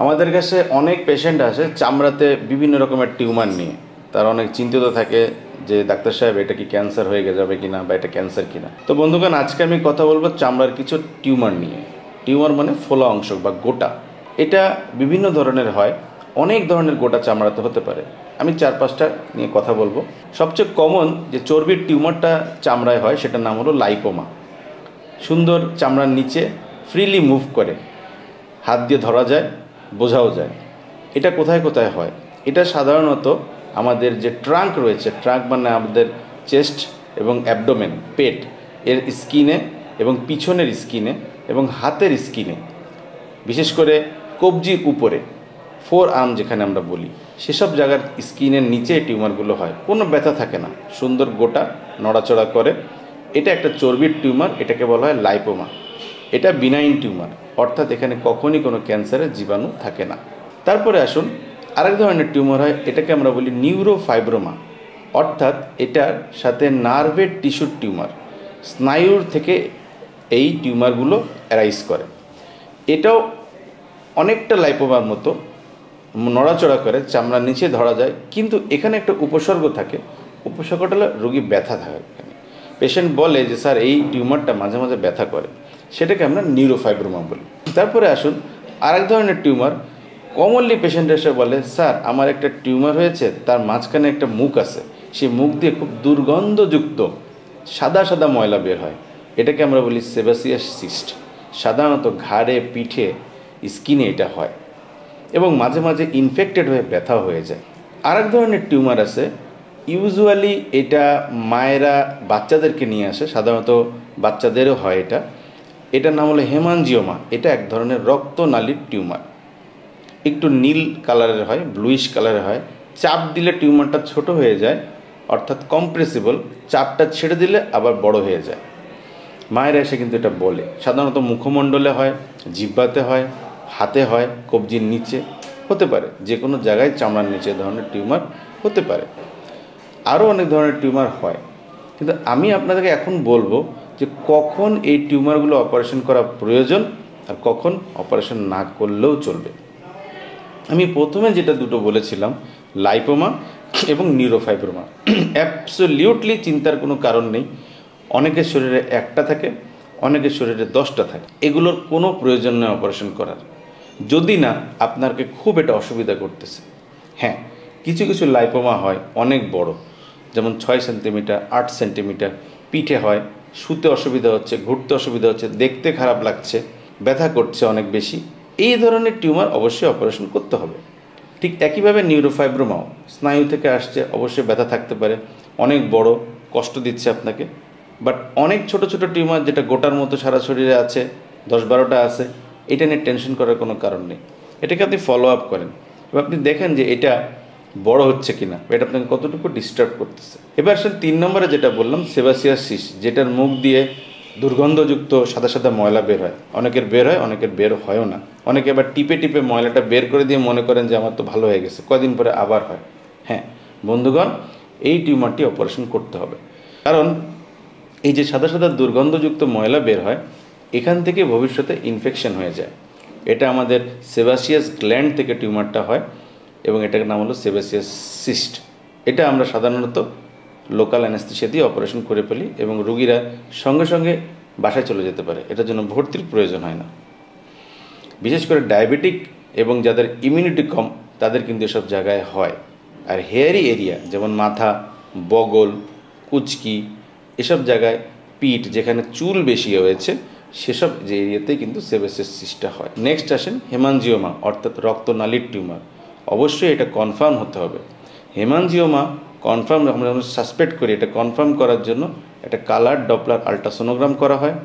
আমাদের কাছে অনেক পেশেন্ট আসে চামড়াতে বিভিন্ন রকমের টিউমার নিয়ে। তারা অনেক চিন্তিত থাকে যে ডাক্তার সাহেব এটা কি ক্যান্সার হয়ে যাবে কিনা বা এটা ক্যান্সার কিনা। তো বন্ধুগণ, আজকে আমি কথা বলবো চামড়ার কিছু টিউমার নিয়ে। টিউমার মানে ফোলা অংশ বা গোটা। এটা বিভিন্ন ধরনের হয়, অনেক ধরনের গোটা চামড়াতে হতে পারে। আমি 4-5টা নিয়ে কথা বলবো। সবচেয়ে কমন যে চর্বির টিউমারটা চামড়ায় হয় সেটার নাম হলো লাইপোমা। সুন্দর চামড়ার নিচে ফ্রিলি মুভ করে, হাত দিয়ে ধরা যায়, বোঝাও যায়। এটা কোথায় কোথায় হয়? এটা সাধারণত আমাদের যে ট্রাঙ্ক রয়েছে, ট্রাঙ্ক মানে আমাদের চেস্ট এবং অ্যাবডোমেন, পেট এর স্কিনে এবং পিছনের স্কিনে এবং হাতের স্কিনে, বিশেষ করে কবজির উপরে, ফোর আর্ম যেখানে আমরা বলি, সেসব জায়গার স্কিনের নিচে টিউমারগুলো হয়। কোনো ব্যথা থাকে না, সুন্দর গোটা নড়াচড়া করে। এটা একটা চর্বির টিউমার, এটাকে বলা হয় লাইপোমা। এটা বিনাইন টিউমার, অর্থাৎ এখানে কখনই কোনো ক্যান্সারের জীবাণু থাকে না। তারপরে আসুন, আরেক ধরনের টিউমার হয়, এটাকে আমরা বলি নিউরোফাইব্রোমা, অর্থাৎ এটার সাথে নার্ভের টিস্যুর টিউমার। স্নায়ুর থেকে এই টিউমারগুলো অ্যারাইজ করে। এটাও অনেকটা লাইপোমার মতো নড়াচড়া করে, চামড়ার নিচে ধরা যায়, কিন্তু এখানে একটা উপসর্গ থাকে। উপসর্গটা হলো রোগী ব্যথা থাকে। এখানে পেশেন্ট বলে যে স্যার এই টিউমারটা মাঝে মাঝে ব্যথা করে, সেটাকে আমরা নিউরোফাইব্রোমা বলি। তারপরে আসুন, আরেক ধরনের টিউমার কমনলি পেশেন্ট এসে বলে স্যার আমার একটা টিউমার হয়েছে, তার মাঝখানে একটা মুখ আছে, সেই মুখ দিয়ে খুব দুর্গন্ধযুক্ত সাদা সাদা ময়লা বের হয়। এটাকে আমরা বলি সেবাসিয়াস সিস্ট। সাধারণত ঘাড়ে, পিঠে, স্কিনে এটা হয় এবং মাঝে মাঝে ইনফেক্টেড হয়ে ব্যথা হয়ে যায়। আরেক ধরনের টিউমার আছে, ইউজুয়ালি এটা মায়েরা বাচ্চাদেরকে নিয়ে আসে, সাধারণত বাচ্চাদেরও হয় এটা। এটার নাম হলো হেমানজিওমা। এটা এক ধরনের রক্তনালীর টিউমার, একটু নীল কালারের হয়, ব্লুইশ কালারের হয়। চাপ দিলে টিউমারটা ছোট হয়ে যায়, অর্থাৎ কম্প্রেসিবল। চাপটা ছেড়ে দিলে আবার বড় হয়ে যায়। মায়েরা এসে কিন্তু এটা বলে। সাধারণত মুখমণ্ডলে হয়, জিহ্বাতে হয়, হাতে হয়, কবজির নিচে হতে পারে, যে কোনো জায়গায় চামড়ার নিচে ধরনের টিউমার হতে পারে। আরও অনেক ধরনের টিউমার হয়, কিন্তু আমি আপনাদেরকে এখন বলবো যে কখন এই টিউমারগুলো অপারেশন করা প্রয়োজন আর কখন অপারেশন না করলেও চলবে। আমি প্রথমে যেটা দুটো বলেছিলাম, লাইপোমা এবং নিউরোফাইব্রোমা, অ্যাবসলিউটলি চিন্তার কোনো কারণ নেই। অনেকের শরীরে একটা থাকে, অনেকের শরীরে 10টা থাকে। এগুলোর কোনো প্রয়োজন নেই অপারেশন করার, যদি না আপনাকে খুব এটা অসুবিধা করতেছে। হ্যাঁ, কিছু কিছু লাইপোমা হয় অনেক বড়, যেমন 6 সেন্টিমিটার, 8 সেন্টিমিটার। পিঠে হয়, শুতে অসুবিধা হচ্ছে, ঘুরতে অসুবিধা হচ্ছে, দেখতে খারাপ লাগছে, ব্যথা করছে অনেক বেশি। এই ধরনের টিউমার অবশ্যই অপারেশন করতে হবে। ঠিক একইভাবে নিউরোফাইব্রোমাও স্নায়ু থেকে আসছে, অবশ্যই ব্যথা থাকতে পারে, অনেক বড়, কষ্ট দিচ্ছে আপনাকে। বাট অনেক ছোট ছোট টিউমার যেটা গোটার মতো সারা শরীরে আছে, 10-12টা আছে, এটা নিয়ে টেনশন করার কোনো কারণ নেই। এটাকে আপনি ফলো আপ করেন এবং আপনি দেখেন যে এটা বড় হচ্ছে কিনা, এটা আপনাকে কতটুকু ডিস্টার্ব করতেছে। এবার আসলে 3 নম্বরে যেটা বললাম, সেবাসিয়াস সিস্ট, যেটার মুখ দিয়ে দুর্গন্ধযুক্ত সাদা সাদা ময়লা বের হয়। অনেকের বের হয়, অনেকের বের হয়ও না। অনেকে আবার টিপে টিপে ময়লাটা বের করে দিয়ে মনে করেন যে আমার তো ভালো হয়ে গেছে, কদিন পরে আবার হয়। হ্যাঁ বন্ধুগণ, এই টিউমারটি অপারেশন করতে হবে, কারণ এই যে সাদা সাদা দুর্গন্ধযুক্ত ময়লা বের হয়, এখান থেকে ভবিষ্যতে ইনফেকশন হয়ে যায়। এটা আমাদের সেবাসিয়াস গ্ল্যান্ড থেকে টিউমারটা হয় এবং এটার নাম হলো সেবাসিয়াস সিস্ট। এটা আমরা সাধারণত লোকাল অ্যানেস্থেসিয়া দিয়ে অপারেশন করে ফেলি এবং রোগীরা সঙ্গে সঙ্গে বাসায় চলে যেতে পারে। এটার জন্য ভর্তির প্রয়োজন হয় না। বিশেষ করে ডায়াবেটিক এবং যাদের ইমিউনিটি কম, তাদের কিন্তু এসব জায়গায় হয়। আর হেয়ারি এরিয়া যেমন মাথা, বগল, কুচকি, এসব জায়গায়, পিঠ যেখানে চুল বেশি হয়েছে, সেসব যে এরিয়াতেই কিন্তু সেবাসিয়াস সিস্টটা হয়। নেক্সট আসেন হেমানজিওমা, অর্থাৎ রক্তনালীর টিউমার। অবশ্যই এটা কনফার্ম হতে হবে। হেমানজিওমা কনফার্ম আমরা সাসপেক্ট করি, এটা কনফার্ম করার জন্য একটা কালার ডপলার আল্ট্রাসোনোগ্রাম করা হয়।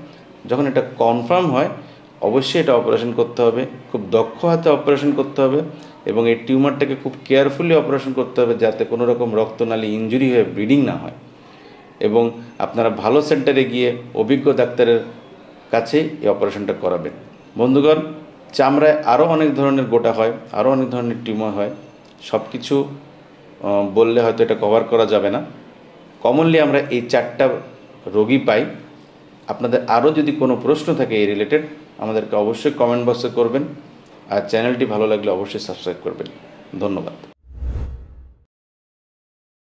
যখন এটা কনফার্ম হয়, অবশ্যই এটা অপারেশন করতে হবে, খুব দক্ষ হাতে অপারেশন করতে হবে এবং এই টিউমারটাকে খুব কেয়ারফুলি অপারেশন করতে হবে, যাতে কোনো রকম রক্তনালী ইনজুরি হয়ে ব্লিডিং না হয়। এবং আপনারা ভালো সেন্টারে গিয়ে অভিজ্ঞ ডাক্তারের কাছে এই অপারেশনটা করাবেন। বন্ধুগণ, চামড়ায় আরও অনেক ধরনের গোটা হয়, আরও অনেক ধরনের টিউমার হয়। সব কিছু বললে হয়তো এটা কভার করা যাবে না। কমনলি আমরা এই 4টা রোগী পাই। আপনাদের আরও যদি কোনো প্রশ্ন থাকে এই রিলেটেড, আমাদেরকে অবশ্যই কমেন্ট বক্সে করবেন। আর চ্যানেলটি ভালো লাগলে অবশ্যই সাবস্ক্রাইব করবেন। ধন্যবাদ।